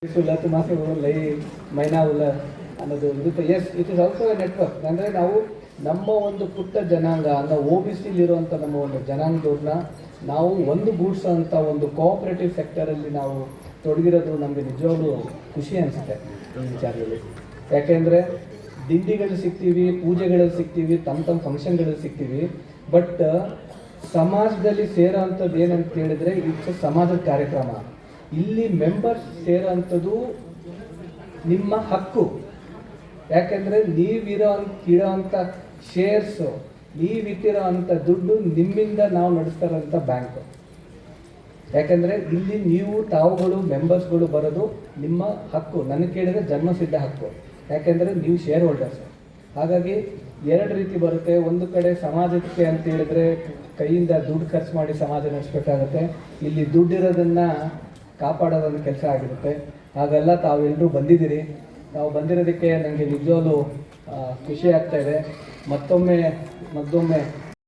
ತುಮಾಸೆ ಲೈ ಮೈನಾ ಉಲ್ಲ ಅನ್ನೋದು ಇರುತ್ತೆ. Yes, it is also a network. ಅಂದರೆ ನಾವು ನಮ್ಮ ಒಂದು ಪುಟ್ಟ ಜನಾಂಗ ಅಂದರೆ ಒ ಬಿ ಸಿಲಿರುವಂಥ ನಮ್ಮ ಒಂದು ಜನಾಂಗದವ್ರನ್ನ ನಾವು ಒಂದು ಗೂಡ್ಸೋಂಥ ಒಂದು ಕೋಆಪ್ರೇಟಿವ್ ಸೆಕ್ಟರಲ್ಲಿ ನಾವು ತೊಡಗಿರೋದು ನಮಗೆ ನಿಜವಾಗ್ಲೂ ಖುಷಿ ಅನಿಸುತ್ತೆ ಈ ವಿಚಾರದಲ್ಲಿ. ಯಾಕೆಂದರೆ ದಿಂಡಿಗಳು ಸಿಗ್ತೀವಿ, ಪೂಜೆಗಳಲ್ಲಿ ಸಿಗ್ತೀವಿ, ತಮ್ಮ ಫಂಕ್ಷನ್ಗಳಲ್ಲಿ ಸಿಗ್ತೀವಿ. ಬಟ್ ಸಮಾಜದಲ್ಲಿ ಸೇರೋ ಅಂಥದ್ದು ಏನಂತ ಹೇಳಿದ್ರೆ ಇಟ್ಸ್ ಸಮಾಜದ ಕಾರ್ಯಕ್ರಮ. ಇಲ್ಲಿ ಮೆಂಬರ್ಸ್ ಸೇರೋಂಥದ್ದು ನಿಮ್ಮ ಹಕ್ಕು. ಯಾಕೆಂದರೆ ಇರೋಂಥ ಶೇರ್ಸು, ನೀವಿಟ್ಟಿರೋ ಅಂಥ ದುಡ್ಡು ನಿಮ್ಮಿಂದ ನಾವು ನಡೆಸ್ತಾರಂಥ ಬ್ಯಾಂಕು. ಯಾಕೆಂದರೆ ಇಲ್ಲಿ ತಾವುಗಳು ಮೆಂಬರ್ಸ್ಗಳು ಬರೋದು ನಿಮ್ಮ ಹಕ್ಕು. ನನಗೆ ಕೇಳಿದರೆ ಜನ್ಮಸಿದ್ಧ ಹಕ್ಕು. ಯಾಕೆಂದರೆ ನೀವು ಶೇರ್ ಹೋಲ್ಡರ್ಸ್. ಹಾಗಾಗಿ ಎರಡು ರೀತಿ ಬರುತ್ತೆ. ಒಂದು ಕಡೆ ಸಮಾಜಕ್ಕೆ ಅಂತ ಹೇಳಿದ್ರೆ ಕೈಯಿಂದ ದುಡ್ಡು ಖರ್ಚು ಮಾಡಿ ಸಮಾಜ ನಡೆಸಬೇಕಾಗುತ್ತೆ. ಇಲ್ಲಿ ದುಡ್ಡಿರೋದನ್ನು ಕಾಪಾಡೋದೊಂದು ಕೆಲಸ ಆಗಿರುತ್ತೆ. ಹಾಗೆಲ್ಲ ತಾವೆಲ್ಲರೂ ಬಂದಿದ್ದೀರಿ. ನಾವು ಬಂದಿರೋದಕ್ಕೆ ನನಗೆ ನಿಜವಾಗ್ಲೂ ಖುಷಿ ಆಗ್ತಾಯಿದೆ. ಮತ್ತೊಮ್ಮೆ